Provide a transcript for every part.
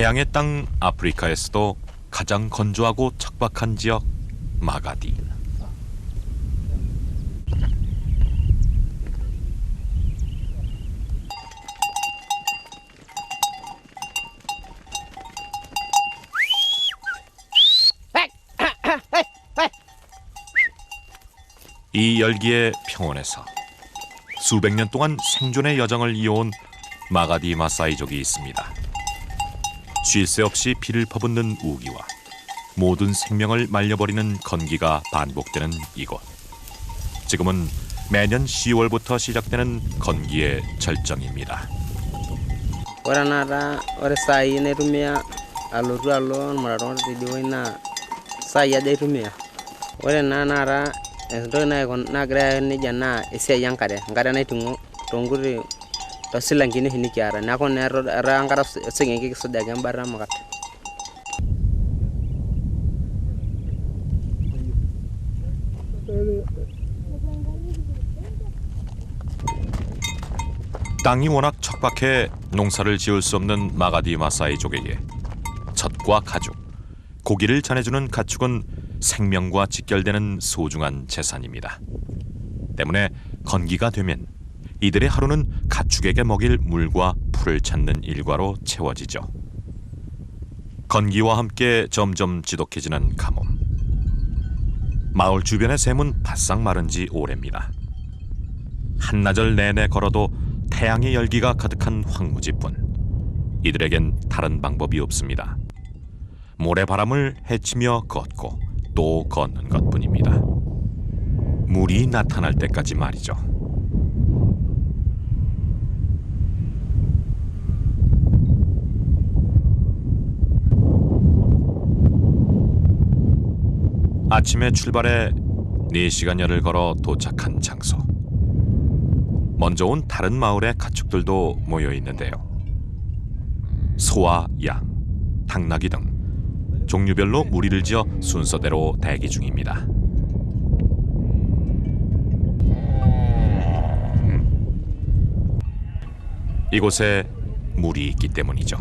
태양의 땅 아프리카에서도 가장 건조하고 척박한 지역 마가디. 이 열기의 평원에서 수백 년 동안 생존의 여정을 이어온 마가디 마사이족이 있습니다. 쉴 새 없이 피를 퍼붓는 우기와 모든 생명을 말려버리는 건기가 반복되는 이곳. 지금은 매년 10월부터 시작되는 건기의 절정입니다. 땅이 워낙 척박해 농사를 지을 수 없는 마가디 마사이족에게 젖과 가죽, 고기를 전해주는 가축은 생명과 직결되는 소중한 재산입니다. 때문에 건기가 되면 이들의 하루는 가축에게 먹일 물과 풀을 찾는 일과로 채워지죠. 건기와 함께 점점 지독해지는 가뭄. 마을 주변의 샘은 바싹 마른 지 오래입니다. 한나절 내내 걸어도 태양의 열기가 가득한 황무지뿐 이들에겐 다른 방법이 없습니다. 모래바람을 헤치며 걷고 또 걷는 것뿐입니다. 물이 나타날 때까지 말이죠. 아침에 출발해 4시간여를 걸어 도착한 장소. 먼저 온 다른 마을의 가축들도 모여 있는데요. 소와 양, 당나귀 등 종류별로 무리를 지어 순서대로 대기 중입니다. 이곳에 물이 있기 때문이죠.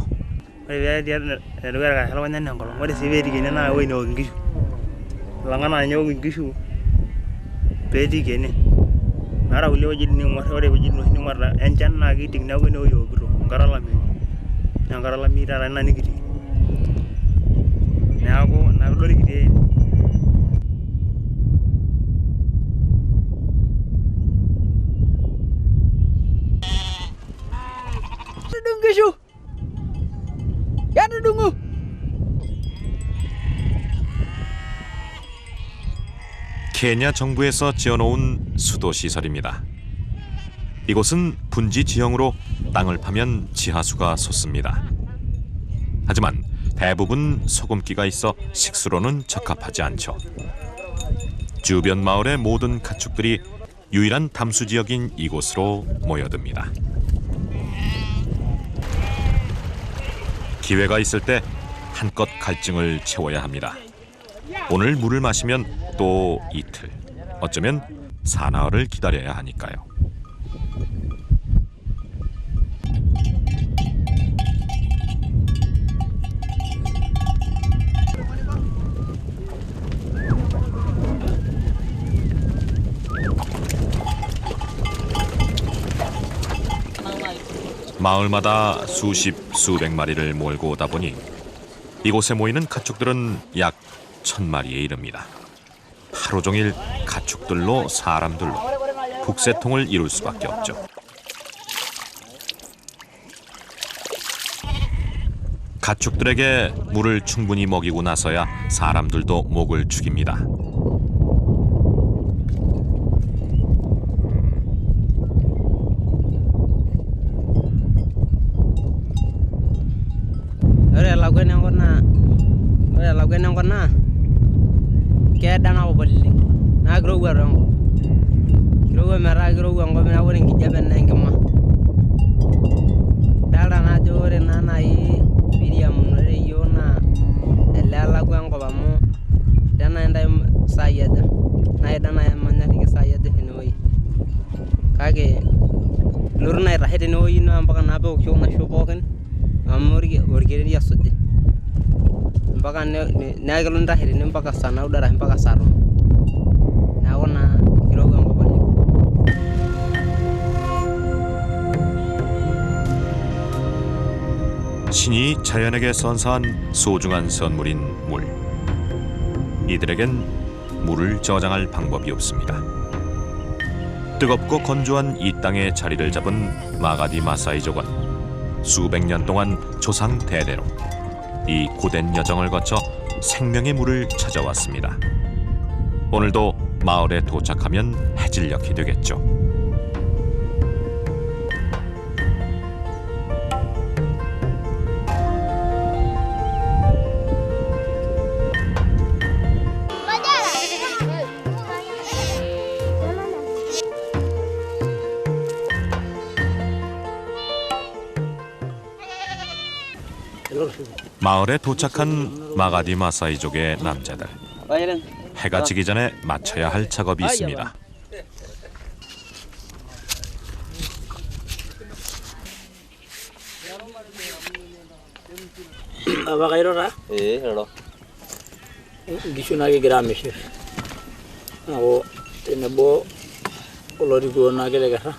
케냐 정부에서 지어놓은 수도시설입니다. 이곳은 분지 지형으로 땅을 파면 지하수가 솟습니다. 하지만 대부분 소금기가 있어 식수로는 적합하지 않죠. 주변 마을의 모든 가축들이 유일한 담수 지역인 이곳으로 모여듭니다. 기회가 있을 때 한껏 갈증을 채워야 합니다. 오늘 물을 마시면 또 이틀, 어쩌면 사나흘을 기다려야 하니까요. 마을마다 수십, 수백 마리를 몰고 오다 보니 이곳에 모이는 가축들은 약 1000마리에 이릅니다. 하루 종일 가축들로 사람들로 북새통을 이룰 수밖에 없죠. 가축들에게 물을 충분히 먹이고 나서야 사람들도 목을 축입니다. orkireri asuji mpaka neekilo ntahiri mpaka saa naudo arashu mpaka saa tomon neeku naa kirowua enkop oleng. 신이 자연에게 선사한 소중한 선물인 물. 이들에겐 물을 저장할 방법이 없습니다. 뜨겁고 건조한 이 땅에 자리를 잡은 마가디 마사이족은 수백 년 동안 조상 대대로 이 고된 여정을 거쳐 생명의 물을 찾아왔습니다. 오늘도 마을에 도착하면 해질녘이 되겠죠. 마을에 도착한 마가디 마사이족의 남자들. 해가 지기 전에 마쳐야 할 작업이 있습니다. Abakairora? Hello. Gishunake giramisher. Ako tenebo oloriko nakerekera.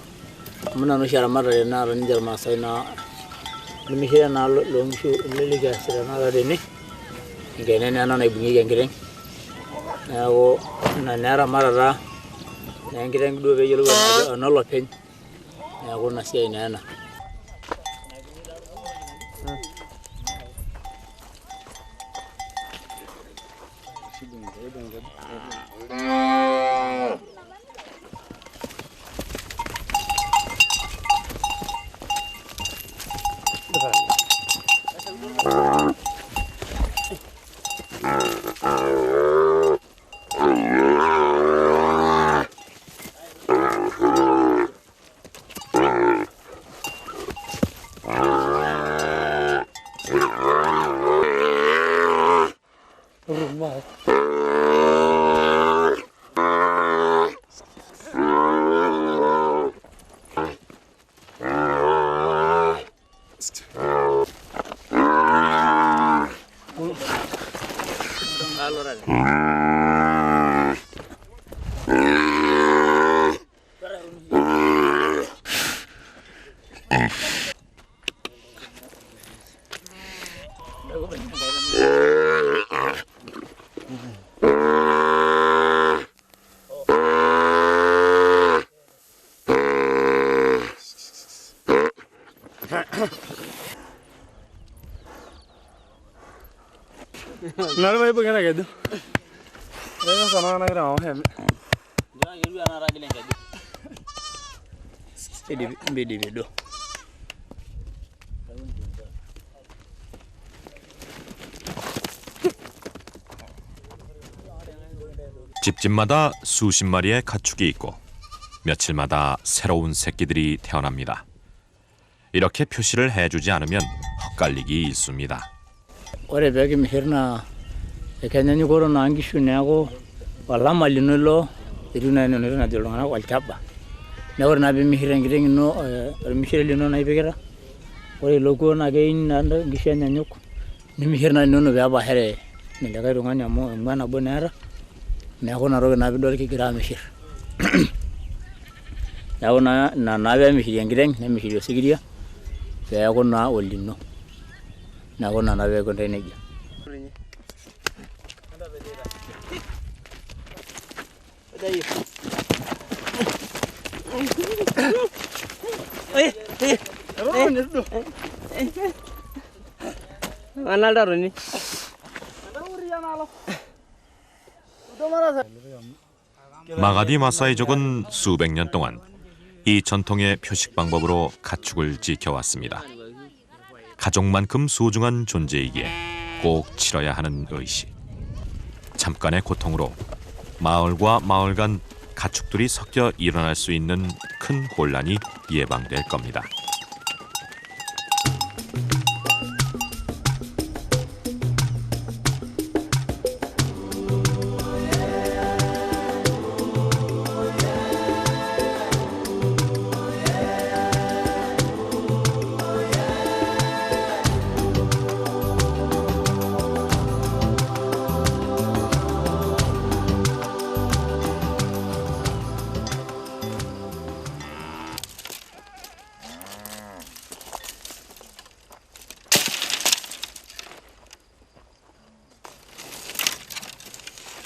Muna no sharamara na ranjar masai na nimishira na longishu leliga sira na rene. Ngene na na ibungi ngireng. Ako na nara marara. Ngireng do be yelo na lopen. Ako na sia ina. Nalo vai pegar aqui. Não só não grão, é. Já iru ana ragile ngadi. Bedi bedo. 집집마다 수십 마리의 가축이 있고 며칠마다 새로운 새끼들이 태어납니다. 이렇게 표시를 해주지 않으면 헛갈리기 일쑤입니다. Ore begi mihirna ekanyani goro na angishu neago wala malinolo iruna no na dolongana walchaba na ore na be mihirengireng no mihirelino na ibegera ore logo na gein na gishanya nyuk ni mihirna no be aba here ni daga runganya mo ngana bonera neago na roge na be dolki gira mihir yago na be mihirengireng na mihiro sigiria yago na olino na gona na be gonde negia Analdaroni 마가디 마사이족은 수백 년 동안 이 전통의 표식 방법으로 가축을 지켜왔습니다. 가족만큼 소중한 존재이기에 꼭 치러야 하는 의식. 잠깐의 고통으로 마을과 마을 간 가축들이 섞여 일어날 수 있는 큰 혼란이 예방될 겁니다.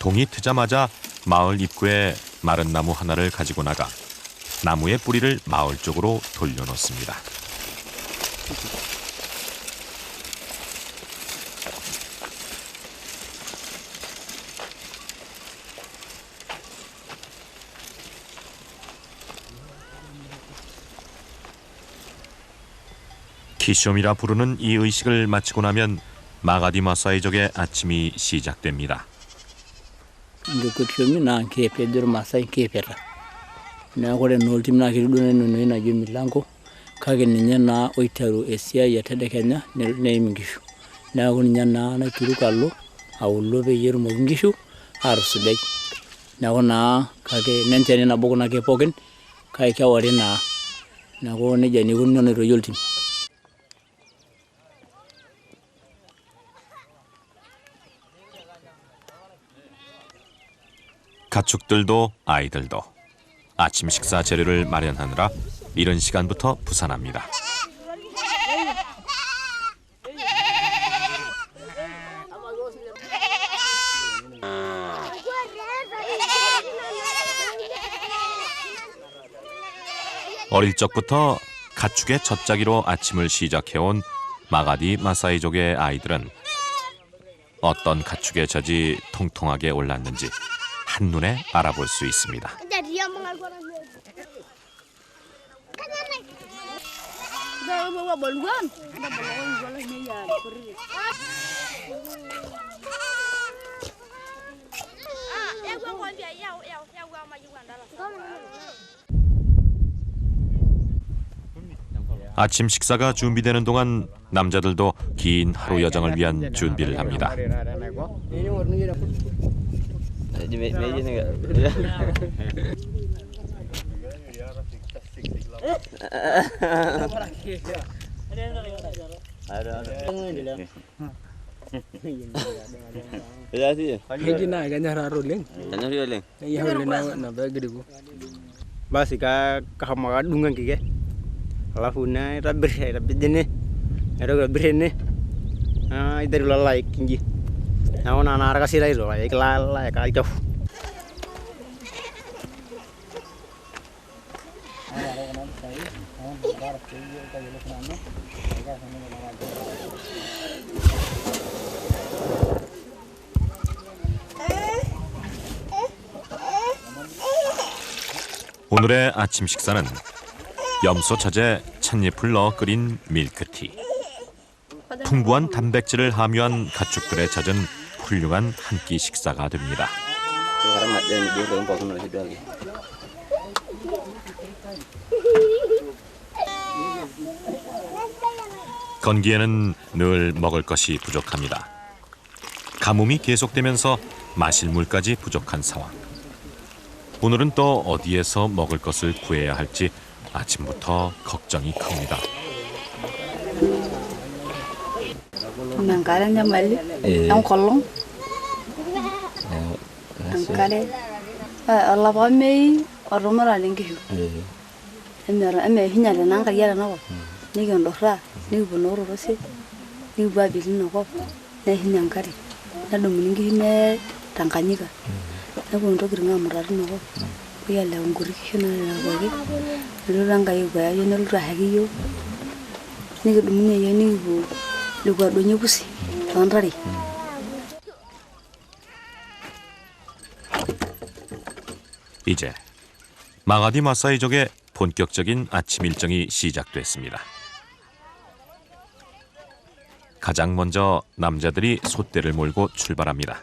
동이 트자마자 마을 입구에 마른 나무 하나를 가지고 나가 나무의 뿌리를 마을 쪽으로 돌려놓습니다. 키숑이라 부르는 이 의식을 마치고 나면 마가디 마사이족의 아침이 시작됩니다. Ndukutshomi na kepe dur masai kepera. Na kore noltim na kirudune nunu na jo milango. Kake ninye na oitaru esiai etedekenya neim nkishu. Neeku ninye naa naituru kalo auluo peyie etumoki nkishu atusidai. Neeku naa kake nenchani nabo kuna keek pookin kake kewori naa. Neeku nejia naa eikununo enaitoyi oltim. 가축들도 아이들도 아침 식사 재료를 마련하느라 이른 시간부터 부산합니다. 어릴 적부터 가축의 젖자기로 아침을 시작해온 마가디 마사이족의 아이들은 어떤 가축의 젖이 통통하게 올랐는지 한눈에 알아볼 수 있습니다. 아침 식사가 준비되는 동안 남자들도 긴 하루 여정을 위한 준비를 합니다. Basi kahamaga dungan kike. Alafu na rabir dene. Rabir ne. Idari lalai kinji. Naona na arga sirai ro ek lala ek ai kafu. 오늘의 아침 식사는 염소 젖에 찻잎을 넣어 끓인 밀크티. 풍부한 단백질을 함유한 가축들의 젖은 훌륭한 한 끼 식사가 됩니다. 건기에는 늘 먹을 것이 부족합니다. 가뭄이 계속되면서 마실 물까지 부족한 상황. 오늘은 또 어디에서 먹을 것을 구해야 할지 아침부터 걱정이 큽니다. Nangkare nyamali, ang kolong. Nangkare, alapa mei, oromora lengkishu. Eme hinyale nangkare yara nako. Niki ondorra, niki ponoro rosi, niki babili nako. Ne hinyangkare, nadumu ningkishi me tanganyika. Naku ntokitin amurari nako. Kuyale unguri kishu nalapaki. Nalotu Enkai kuyayo nelotu ahaki yiok. Nikidumunye yiok nikipuo likwadunye pusi tontare. 이제 마가디 마사이족의 본격적인 아침 일정이 시작됐습니다. 가장 먼저 남자들이 솥대를 몰고 출발합니다.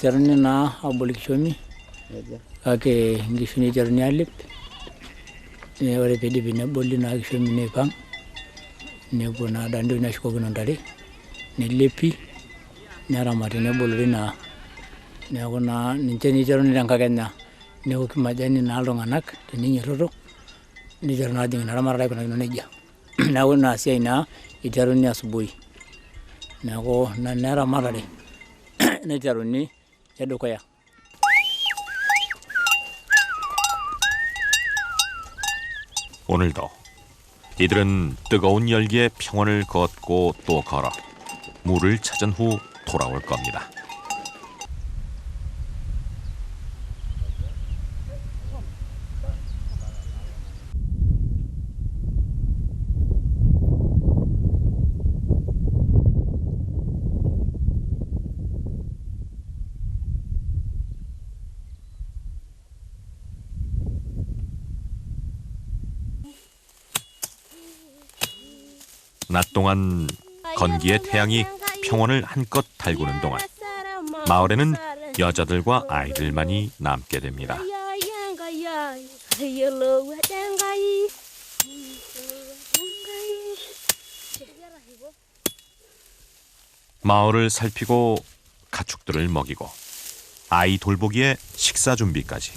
Jaruni na abol kishomi. Kake nkishu ni jaruni alip. Ore pidipi neboli na kishomi neipang. Nepuo naa daa ntoki nashukokino ntare. Nelepi. Neramati nebolori naa. Neeku naa ninche nicheruni tenkakenya. Neoki majani naa iltung'anak teninyorroto. Nicheru naa ajing ina ramatare aikunakino nejia. Neeku ina siai naa iteruni asubuhi. Neeku ina eramatare neiteruni edukuya. 오늘도 이들은 뜨거운 열기에 평원을 걷고 또 걸어 물을 찾은 후 돌아올 겁니다. 낮 동안 건기의 태양이 평원을 한껏 달구는 동안 마을에는 여자들과 아이들만이 남게 됩니다. 마을을 살피고 가축들을 먹이고 아이 돌보기에 식사 준비까지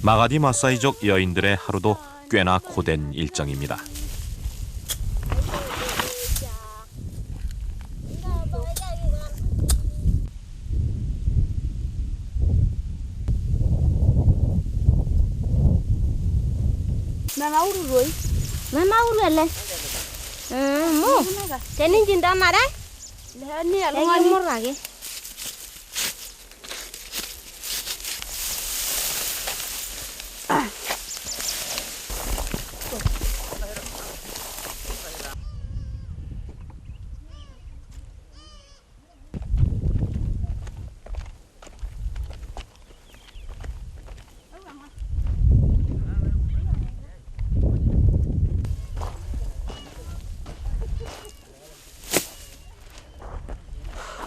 마가디 마사이족 여인들의 하루도 꽤나 고된 일정입니다. Mama urele. Mo. Tenin jinda mara? Ni alunga murage.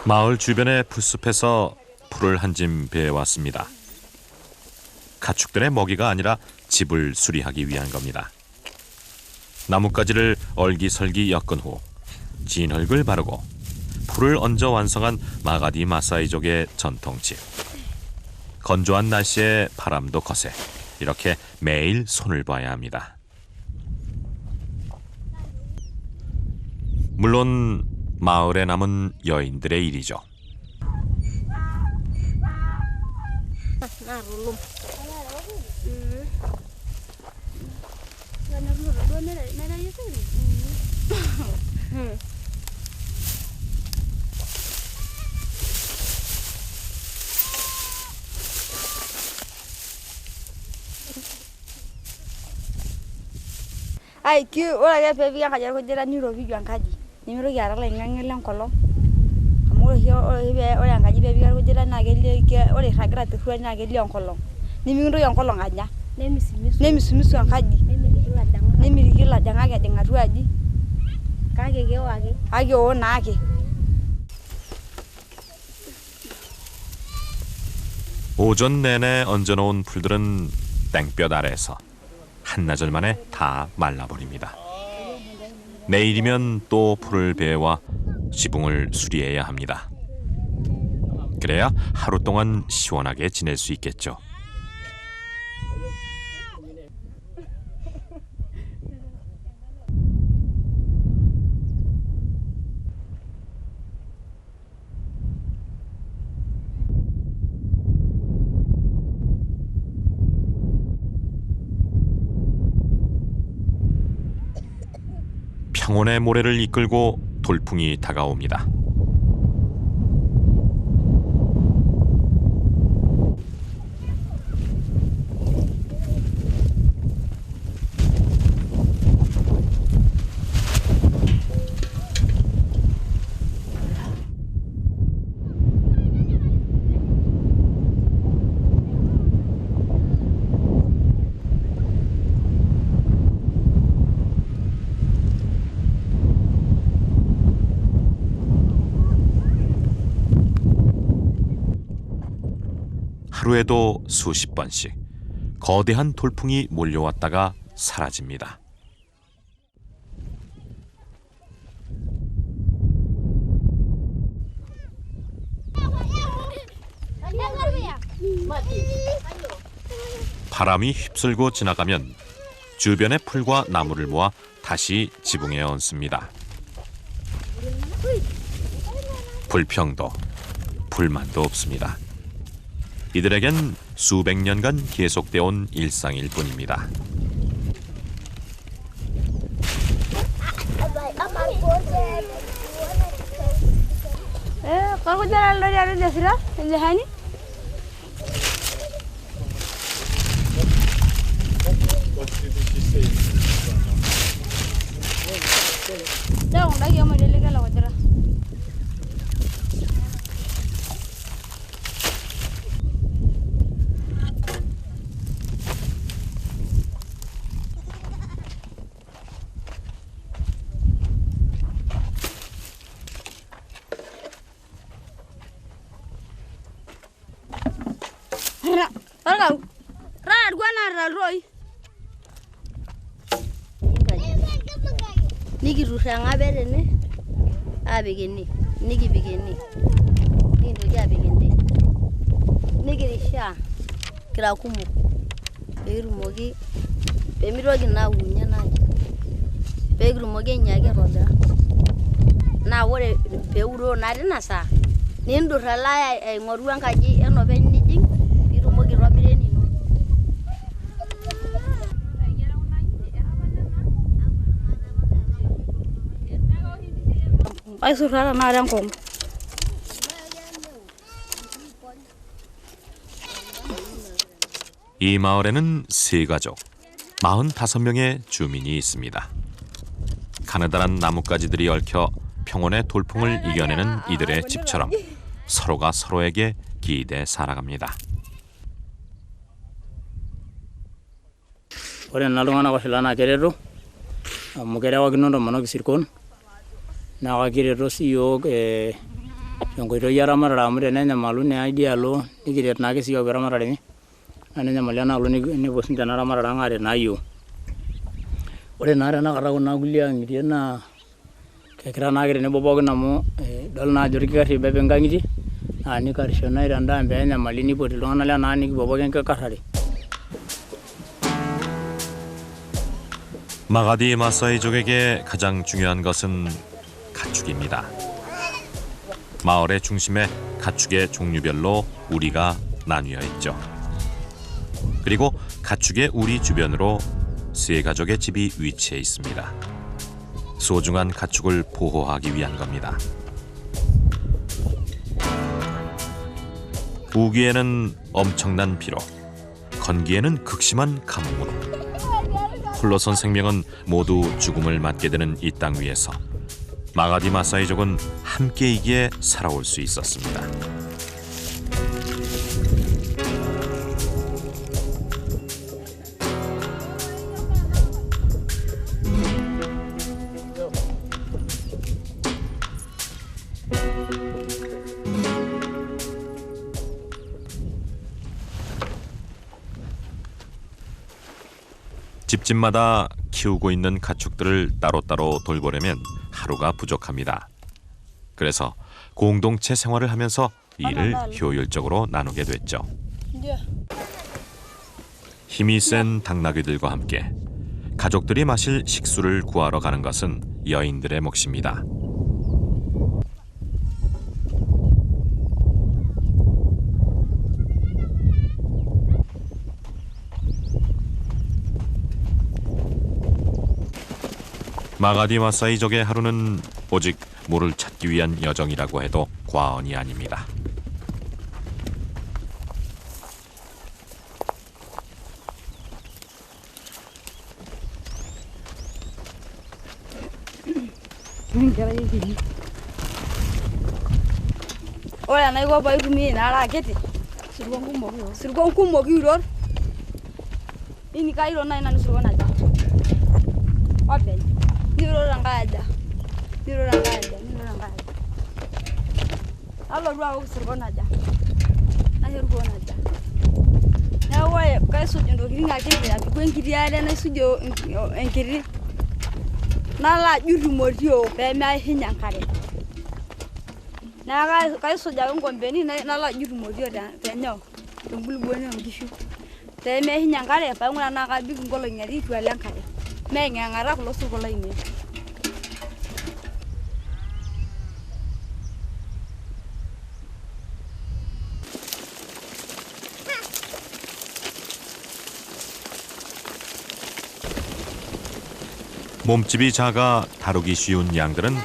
마을 주변의 풀숲에서 풀을 한 짐 베어왔습니다. 가축들의 먹이가 아니라 집을 수리하기 위한 겁니다. 나뭇가지를 얼기설기 엮은 후 진흙을 바르고 풀을 얹어 완성한 마가디 마사이족의 전통집. 건조한 날씨에 바람도 거세 이렇게 매일 손을 봐야 합니다. 물론 마을에 남은 여인들의 일이죠. Ai ki ora ga pe biya kajar ko jera ni ro bi jan kaji. Ni ro ya la ngangel lan kolo. Amuro hi ora ngaji pe biya ko jera na gele ke ora ragra te hu na gele on kolo. Ni mi ro yon kolo nganya. Ne misumisu an kaji. Ne mi gila janga ga denga ru aji. Kage ge wage. Age o na ake. 오전 내내 얹어놓은 풀들은 땡볕 아래에서 한나절 만에 다 말라버립니다. 내일이면 또 풀을 베와 지붕을 수리해야 합니다. 그래야 하루 동안 시원하게 지낼 수 있겠죠. 평온의 모래를 이끌고 돌풍이 다가옵니다. 하루에도 수십 번씩 거대한 돌풍이 몰려왔다가 사라집니다. 바람이 휩쓸고 지나가면 주변의 풀과 나무를 모아 다시 지붕에 얹습니다. 불평도 불만도 없습니다. 이들에겐 수백 년간 계속되어 온 일상일 뿐입니다. Kalau jalan lari ada dasar, jalan ni. Jangan lagi yang model legal awak jera. Ra, gua nara Roy. Niki rusanga bere ne. Abegeni, niki begeni. Niki ya begeni. Niki risha. Kira kumu. Beru mogi. Bemirogi na unya na. Beru mogi nyage roda. Na wore beuro na dina sa. Nindu rala ngoru ankaji eno benni jing. Biru mogi robire ni no. Ay surara na ran kom. 이 마을에는 세 가족, 45명의 주민이 있습니다. 가느다란 나뭇가지들이 얽혀 평온의 돌풍을 이겨내는 이들의 집처럼 서로가 서로에게 기대 살아갑니다. Ore nalungana ko silana kerero amu kerewa kinondo mono kisirkon na ka kerero siyo yongoito yara marara amu tenenya malu ne aidialo nikiret na kisiyo bera marara mi anenya maliana alo ni bosinja na marara ngare na yo ore na rena kara kuna kulia ngiti na kekira na kire ne bobokin amu dol na jori kikari bebe ngangiti ani karisho na iranda mbenya malini poti longana le na ni bobokin kekarari. 마가디 마사이족에게 가장 중요한 것은 가축입니다. 마을의 중심에 가축의 종류별로 우리가 나뉘어 있죠. 그리고 가축의 우리 주변으로 세 가족의 집이 위치해 있습니다. 소중한 가축을 보호하기 위한 겁니다. 우기에는 엄청난 비로, 건기에는 극심한 가뭄으로 홀로선 생명은 모두 죽음을 맞게 되는 이 땅 위에서 마가디 마사이족은 함께이기에 살아올 수 있었습니다. 집집마다 키우고 있는 가축들을 따로따로 돌보려면 하루가 부족합니다. 그래서 공동체 생활을 하면서 일을 효율적으로 나누게 됐죠. 힘이 센 당나귀들과 함께 가족들이 마실 식수를 구하러 가는 것은 여인들의 몫입니다. 마가디 마사이족의 하루는 오직 물을 찾기 위한 여정이라고 해도 과언이 아닙니다. Ora na igual vai dormir na raquete. Surgon kumo giuror. Ini kairo na ina surgon aja. Wapen. Niro rangaja. Alo dua surgon aja. Na surgon aja. Na wae kai sujo ndo giringa kiri ya kwen kiri ale na sujo enkiri. Na la juru modio pe mai hinyankare. Na kai soja ngombeni na la juru modio da penyo. Tumbulubone ngishu. Te me hinyankare pa nguna na ka bi ngolo ngari twalankare. Me ngangara kulo surgola ine. 몸집이 작아 다루기 쉬운 양들은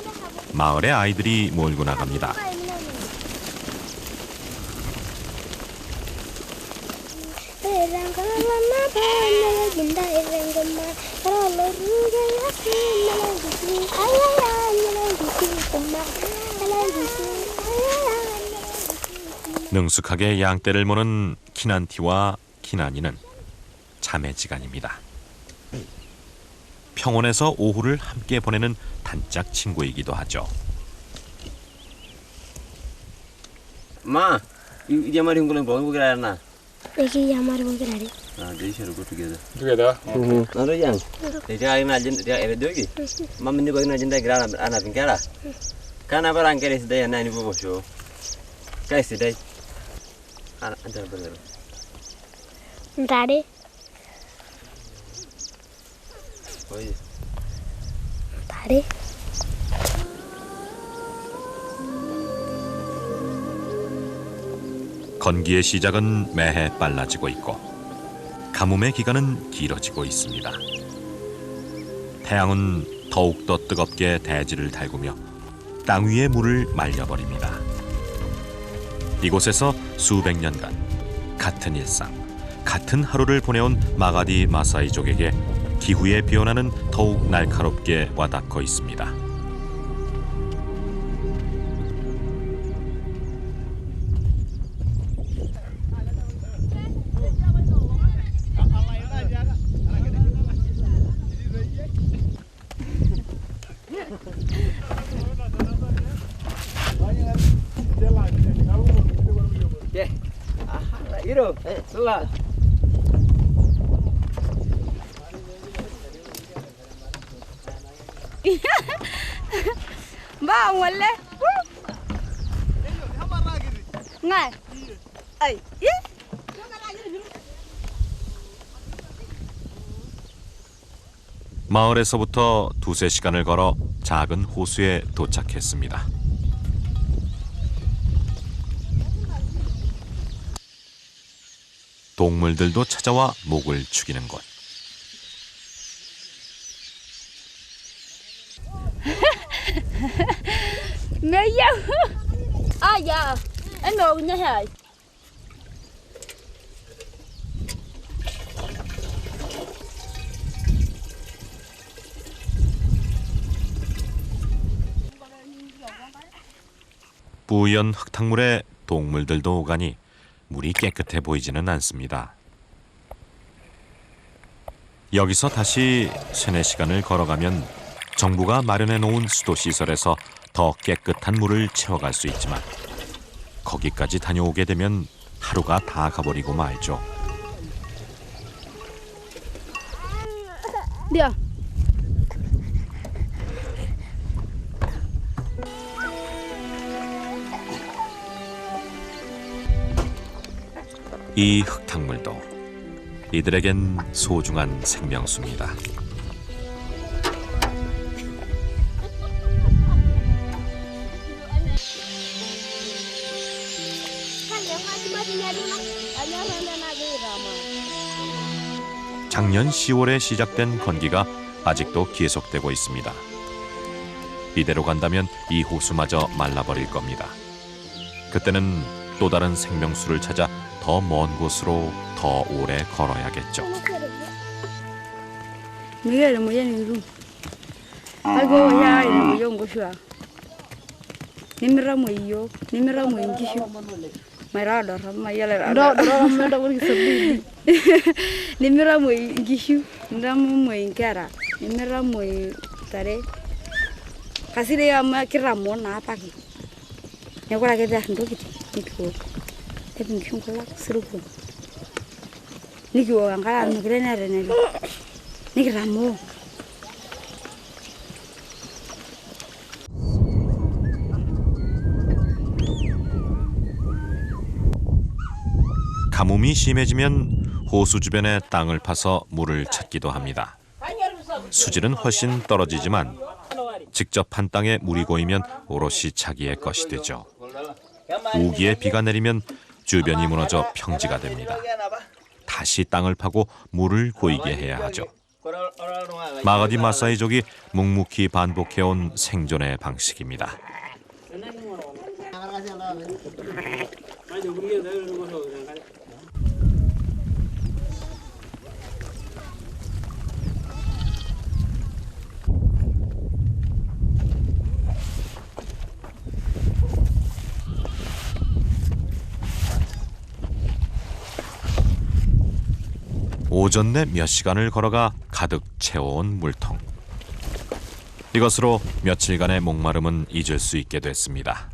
마을의 아이들이 몰고 나갑니다. 능숙하게 양떼를 모는 키난티와 키난이는 자매지간입니다. 평원에서 오후를 함께 보내는 단짝 친구이기도 하죠. Ma, dia mari ngulang bawa bukan na. Lagi yang mari mungkin hari. Ah, jadi share go together. Together. Nado yang. Dia ay na dia ere dogi. Mam ni bagna jinda gra ana pinkara. Kana barang kere sidai na ni bobo show. Kai sidai. Ana antar berger. Tadi. Oi. Tadi. 건기의 시작은 매해 빨라지고 있고 가뭄의 기간은 길어지고 있습니다. 태양은 더욱더 뜨겁게 대지를 달구며 땅 위의 물을 말려버립니다. 이곳에서 수백 년간 같은 일상, 같은 하루를 보내온 마가디 마사이족에게 기후의 변화는 더욱 날카롭게 와닿고 있습니다. Iro, sela. Ba wala. Ngai. Ai. 마을에서부터 두세 시간을 걸어 작은 호수에 도착했습니다. 동물들도 찾아와 목을 축이는 곳. Mấy à dạ anh đồ nha hề 뿌연 흙탕물에 동물들도 오가니 물이 깨끗해 보이지는 않습니다. 여기서 다시 3-4시간을 걸어가면 정부가 마련해 놓은 수도 시설에서 더 깨끗한 물을 채워갈 수 있지만 거기까지 다녀오게 되면 하루가 다 가버리고 말죠. Dia 이 흙탕물도 이들에겐 소중한 생명수입니다. 작년 10월에 시작된 건기가 아직도 계속되고 있습니다. 이대로 간다면 이 호수마저 말라버릴 겁니다. 그때는 또 다른 생명수를 찾아 더 먼 곳으로 더 오래 걸어야겠죠. Miguel mo yan ru Algo ya mo yung guswa Nimira mo iyo Nimira mo ingishu Mayra dor mayala dor mo da woni sabbi Nimira mo ingishu ndam mo inkara Nimira mo tare Kasire ya ma kiramo na pagi Nyakora ke da ndokiti nikko Tepin kyunkola siruko Nikko angala nugrena reneli Nikiramo 가뭄이 심해지면 호수 주변의 땅을 파서 물을 찾기도 합니다. 수질은 훨씬 떨어지지만 직접 한 땅에 물이 고이면 오롯이 자기의 것이 되죠. 우기에 비가 내리면 주변이 무너져 평지가 됩니다. 다시 땅을 파고 물을 고이게 해야 하죠. 마가디 마사이족이 묵묵히 반복해온 생존의 방식입니다. 오전 내 몇 시간을 걸어가 가득 채워온 물통. 이것으로 며칠간의 목마름은 잊을 수 있게 됐습니다.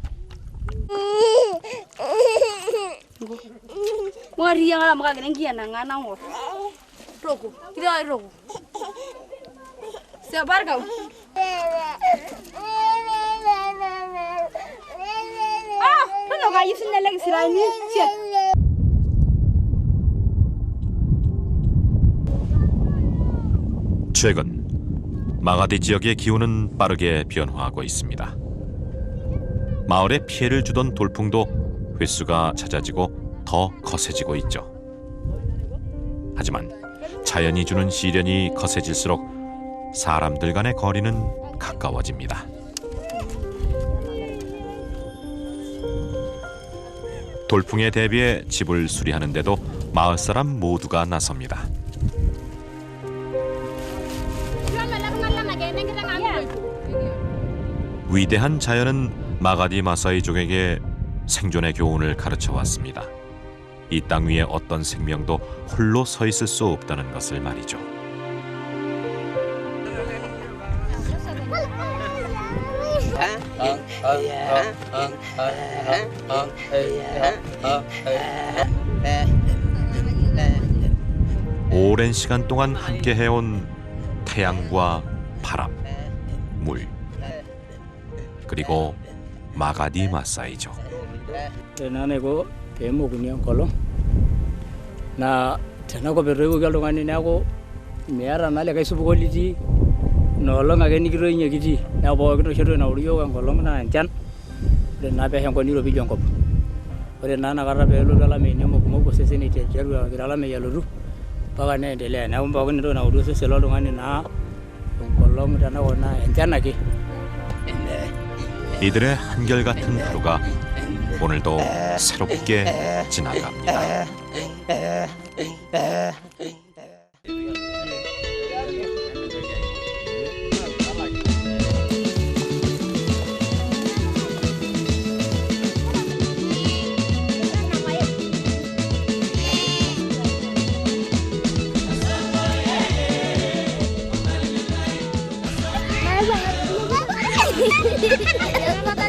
최근 마가디 지역의 기후는 빠르게 변화하고 있습니다. 마을에 피해를 주던 돌풍도 횟수가 잦아지고 더 거세지고 있죠. 하지만 자연이 주는 시련이 거세질수록 사람들 간의 거리는 가까워집니다. 돌풍에 대비해 집을 수리하는데도 마을 사람 모두가 나섭니다. 위대한 자연은 마가디 마사이족에게 생존의 교훈을 가르쳐 왔습니다. 이 땅 위에 어떤 생명도 홀로 서 있을 수 없다는 것을 말이죠. 오랜 시간 동안 함께 해온 태양과 바람, 물, 그리고 마가디 마사이족. 나네고 배모군요 걸로 나 전하고 베르고 갈동안이 나고 메아라 날레가 수부 걸리지 너렁 아게 니기로 얘기지 나 보기로 싫어 나 우리 요간 걸로 나 안짠 그래 나배 형 거니로 비전 거 그래 나나 가라 배로 달라메 녀모 고모 세세니 제 제로 달라메 야루루 바가네 델레 나 보기로 나 우리 세셀로 동안이 나 걸로 무다나 오나 안짠하게 이들의 한결같은 하루가 오늘도 새롭게 지나갑니다. Bye bye.